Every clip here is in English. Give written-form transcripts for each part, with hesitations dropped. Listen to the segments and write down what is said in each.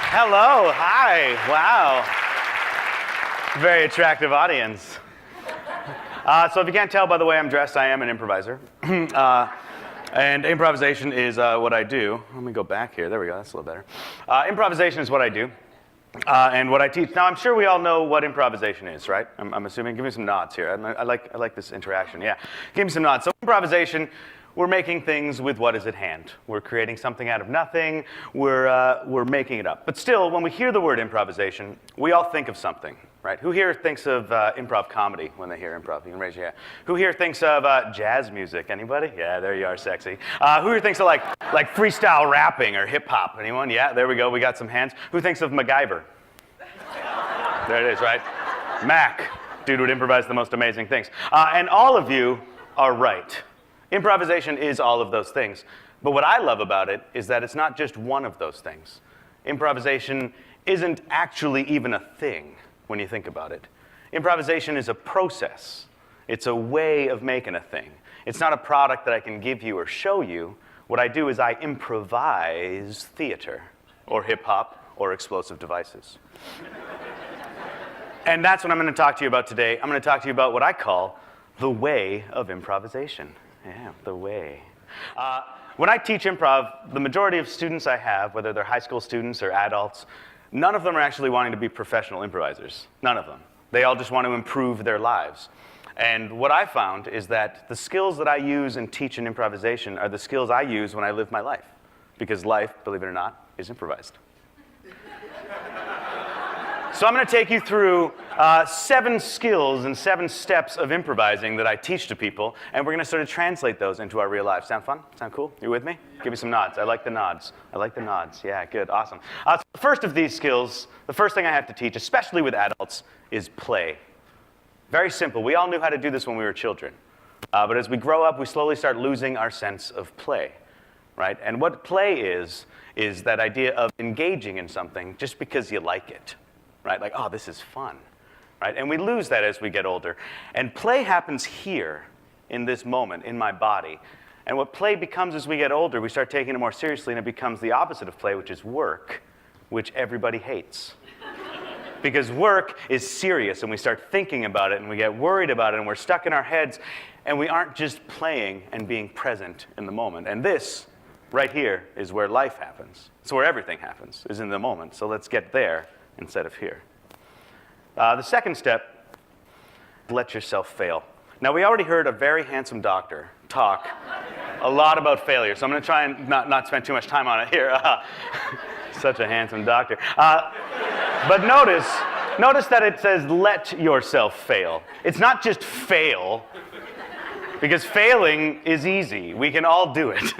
Hello, hi, wow. Very attractive audience. So if you can't tell by the way I'm dressed, I am an improviser. And improvisation is what I do. Let me go back here. There we go. That's a little better. Improvisation is what I do and what I teach. Now, I'm sure we all know what improvisation is, right? I'm assuming. Give me some nods here. I like this interaction. Yeah. Give me some nods. So improvisation, we're making things with what is at hand. We're creating something out of nothing. We're making it up. But still, when we hear the word improvisation, we all think of something. Right? Who here thinks of improv comedy when they hear improv? You can raise your hand. Who here thinks of jazz music? Anybody? Yeah, there you are, sexy. Who here thinks of like freestyle rapping or hip hop? Anyone? Yeah, there we go. We got some hands. Who thinks of MacGyver? There it is, right? Mac, dude would improvise the most amazing things. And all of you are right. Improvisation is all of those things. But what I love about it is that it's not just one of those things. Improvisation isn't actually even a thing. When you think about it. Improvisation is a process. It's a way of making a thing. It's not a product that I can give you or show you. What I do is I improvise theater, or hip-hop, or explosive devices. And that's what I'm going to talk to you about today. I'm going to talk to you about what I call the way of improvisation. Yeah, the way. When I teach improv, the majority of students I have, whether they're high school students or adults, none of them are actually wanting to be professional improvisers. None of them. They all just want to improve their lives. And what I found is that the skills that I use and teach in improvisation are the skills I use when I live my life. Because life, believe it or not, is improvised. So I'm going to take you through 7 skills and 7 steps of improvising that I teach to people, and we're going to sort of translate those into our real life. Sound fun? Sound cool? You with me? Give me some nods. I like the nods. I like the nods. Yeah, good. Awesome. So the first of these skills, the first thing I have to teach, especially with adults, is play. Very simple. We all knew how to do this when we were children. But as we grow up, we slowly start losing our sense of play, right? And what play is that idea of engaging in something just because you like it. Right? Like, oh, this is fun, right? And we lose that as we get older. And play happens here, in this moment, in my body. And what play becomes as we get older, we start taking it more seriously, and it becomes the opposite of play, which is work, which everybody hates. Because work is serious, and we start thinking about it, and we get worried about it, and we're stuck in our heads, and we aren't just playing and being present in the moment. And this, right here, is where life happens. It's where everything happens, is in the moment. So let's get there instead of here. The second step, let yourself fail. Now, we already heard a very handsome doctor talk a lot about failure, so I'm going to try and not spend too much time on it here. Such a handsome doctor. But notice that it says, let yourself fail. It's not just fail, because failing is easy. We can all do it.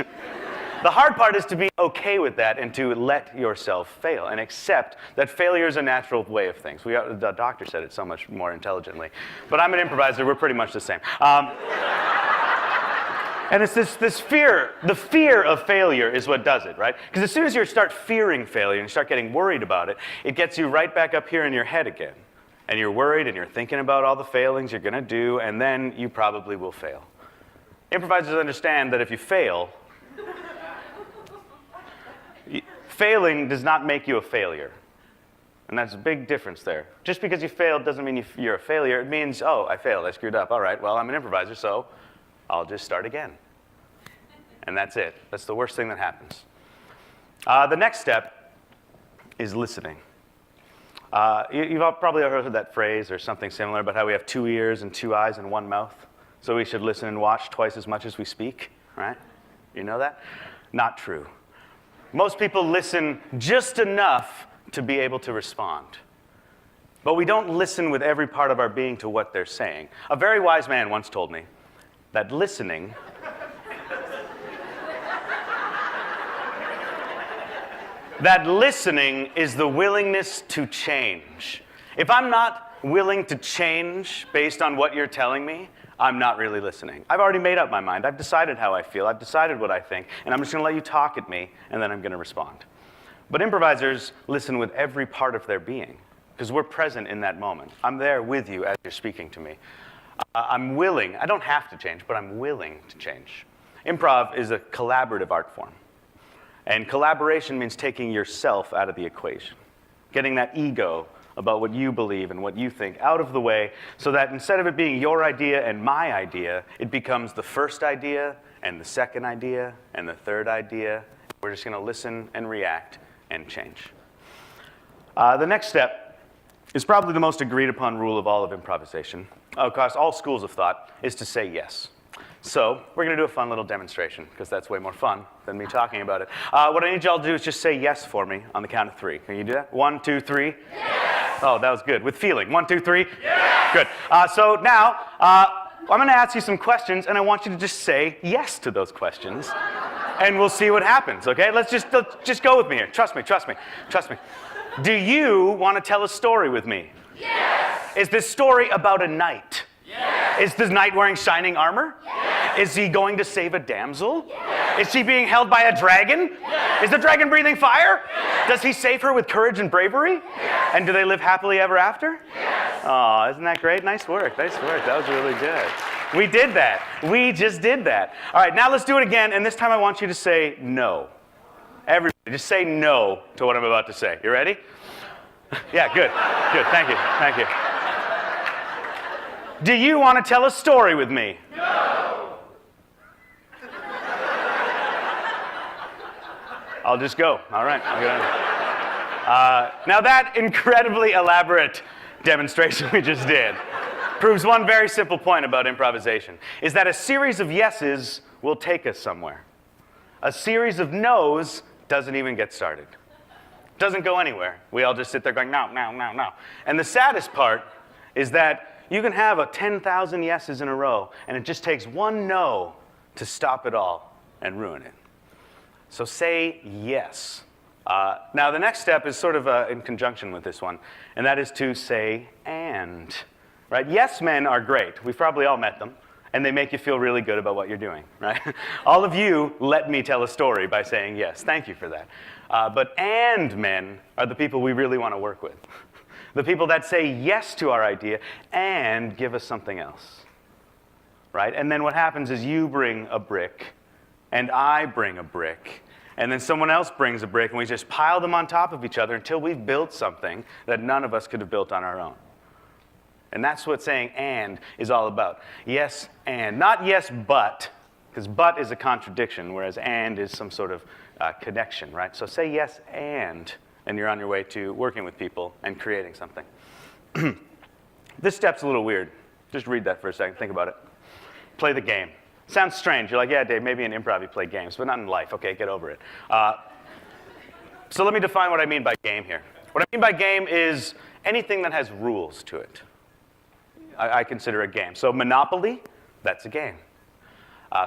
The hard part is to be okay with that and to let yourself fail and accept that failure is a natural way of things. The doctor said it so much more intelligently. But I'm an improviser. We're pretty much the same. And it's this fear. The fear of failure is what does it, right? Because as soon as you start fearing failure and you start getting worried about it, it gets you right back up here in your head again. And you're worried and you're thinking about all the failings you're going to do, and then you probably will fail. Improvisers understand that if you fail, failing does not make you a failure. And that's a big difference there. Just because you failed doesn't mean you're a failure. It means, oh, I failed, I screwed up. All right, well, I'm an improviser, so I'll just start again. And that's it. That's the worst thing that happens. The next step is listening. You've all probably heard that phrase or something similar about how we have 2 ears and 2 eyes and 1 mouth. So we should listen and watch twice as much as we speak, right? You know that? Not true. Most people listen just enough to be able to respond. But we don't listen with every part of our being to what they're saying. A very wise man once told me that listening is the willingness to change. If I'm not willing to change based on what you're telling me, I'm not really listening. I've already made up my mind. I've decided how I feel. I've decided what I think. And I'm just going to let you talk at me, and then I'm going to respond. But improvisers listen with every part of their being, because we're present in that moment. I'm there with you as you're speaking to me. I'm willing. I don't have to change, but I'm willing to change. Improv is a collaborative art form. And collaboration means taking yourself out of the equation, getting that ego about what you believe and what you think out of the way, so that instead of it being your idea and my idea, it becomes the first idea and the second idea and the third idea. We're just going to listen and react and change. The next step is probably the most agreed upon rule of all of improvisation, across all schools of thought, is to say yes. So we're going to do a fun little demonstration, because that's way more fun than me talking about it. What I need y'all to do is just say yes for me on the count of 3. Can you do that? 1, 2, 3. Yes! Oh, that was good. With feeling. 1, 2, 3. Yes! Good. So now, I'm going to ask you some questions, and I want you to just say yes to those questions, and we'll see what happens, okay? Let's just go with me here. Trust me, trust me, trust me. Do you want to tell a story with me? Yes! Is this story about a knight? Yes! Is this knight wearing shining armor? Yes! Is he going to save a damsel? Yes! Is she being held by a dragon? Yes! Is the dragon breathing fire? Yes! Does he save her with courage and bravery? Yes! And do they live happily ever after? Yes! Oh, isn't that great? Nice work, nice work. That was really good. We did that. We just did that. All right, now let's do it again, and this time I want you to say no. Everybody, just say no to what I'm about to say. You ready? Yeah, good, good. Thank you, thank you. Do you want to tell a story with me? No! I'll just go. All right, I'll go. Now that incredibly elaborate demonstration we just did proves one very simple point about improvisation, is that a series of yeses will take us somewhere. A series of no's doesn't even get started. Doesn't go anywhere. We all just sit there going, no, no, no, no. And the saddest part is that you can have 10,000 yeses in a row, and it just takes one no to stop it all and ruin it. So say yes. Now the next step is sort of in conjunction with this one, and that is to say and. Right? Yes men are great. We've probably all met them, and they make you feel really good about what you're doing. Right? All of you let me tell a story by saying yes. Thank you for that. But and men are the people we really want to work with. The people that say yes to our idea and give us something else, right? And then what happens is you bring a brick, and I bring a brick, and then someone else brings a brick, and we just pile them on top of each other until we've built something that none of us could have built on our own. And that's what saying and is all about. Yes and. Not yes but, because but is a contradiction, whereas and is some sort of connection, right? So say yes and you're on your way to working with people and creating something. This step's a little weird. Just read that for a second. Think about it. Play the game. Sounds strange. You're like, yeah, Dave, maybe in improv you play games, but not in life. Okay, get over it. So let me define what I mean by game here. What I mean by game is anything that has rules to it. I consider a game. So Monopoly, that's a game.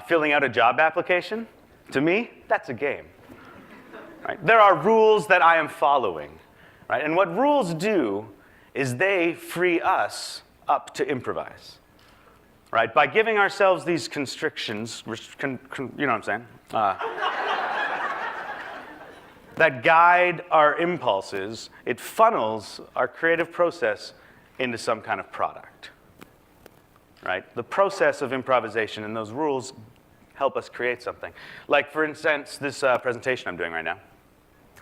Filling out a job application, to me, that's a game. Right? There are rules that I am following, right? And what rules do is they free us up to improvise, right? By giving ourselves these constrictions, you know what I'm saying? That guide our impulses, it funnels our creative process into some kind of product, right? The process of improvisation and those rules help us create something. Like, for instance, this presentation I'm doing right now.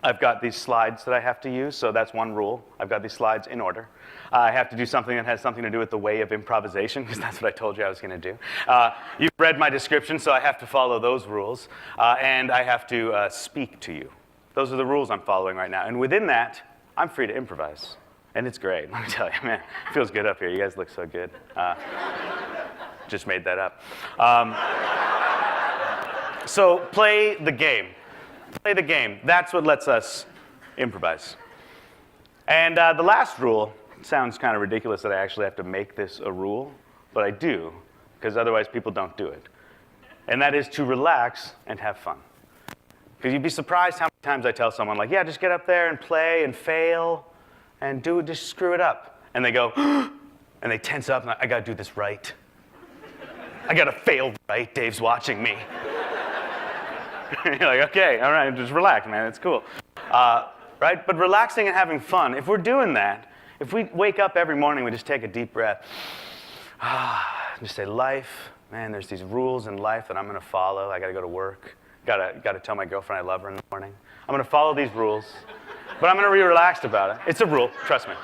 I've got these slides that I have to use, so that's one rule. I've got these slides in order. I have to do something that has something to do with the way of improvisation, because that's what I told you I was going to do. You've read my description, so I have to follow those rules. And I have to speak to you. Those are the rules I'm following right now. And within that, I'm free to improvise. And it's great, let me tell you, man. It feels good up here. You guys look so good. Just made that up. So play the game. Play the game. That's what lets us improvise. And the last rule, it sounds kind of ridiculous that I actually have to make this a rule, but I do, because otherwise people don't do it. And that is to relax and have fun. Because you'd be surprised how many times I tell someone, like, yeah, just get up there and play and fail and just screw it up. And they go, and they tense up, and I got to do this right. I got to fail right. Dave's watching me. You're like, okay, all right, just relax, man, it's cool. Right? But relaxing and having fun, if we're doing that, if we wake up every morning, we just take a deep breath, just say, life, man, there's these rules in life that I'm going to follow. I got to go to work. Gotta tell my girlfriend I love her in the morning. I'm gonna follow these rules, but I'm gonna be relaxed about it. It's a rule, trust me.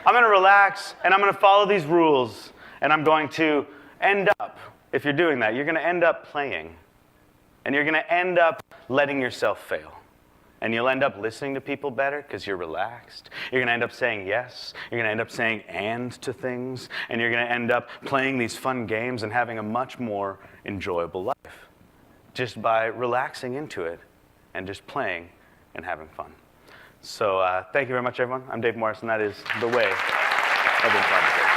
I'm gonna relax, and I'm gonna follow these rules, and I'm going to end up, if you're doing that, you're gonna end up playing. And you're gonna end up letting yourself fail. And you'll end up listening to people better because you're relaxed. You're gonna end up saying yes. You're gonna end up saying and to things. And you're gonna end up playing these fun games and having a much more enjoyable life. Just by relaxing into it and just playing and having fun. So thank you very much, everyone. I'm Dave Morrison. That is the way of improvisation.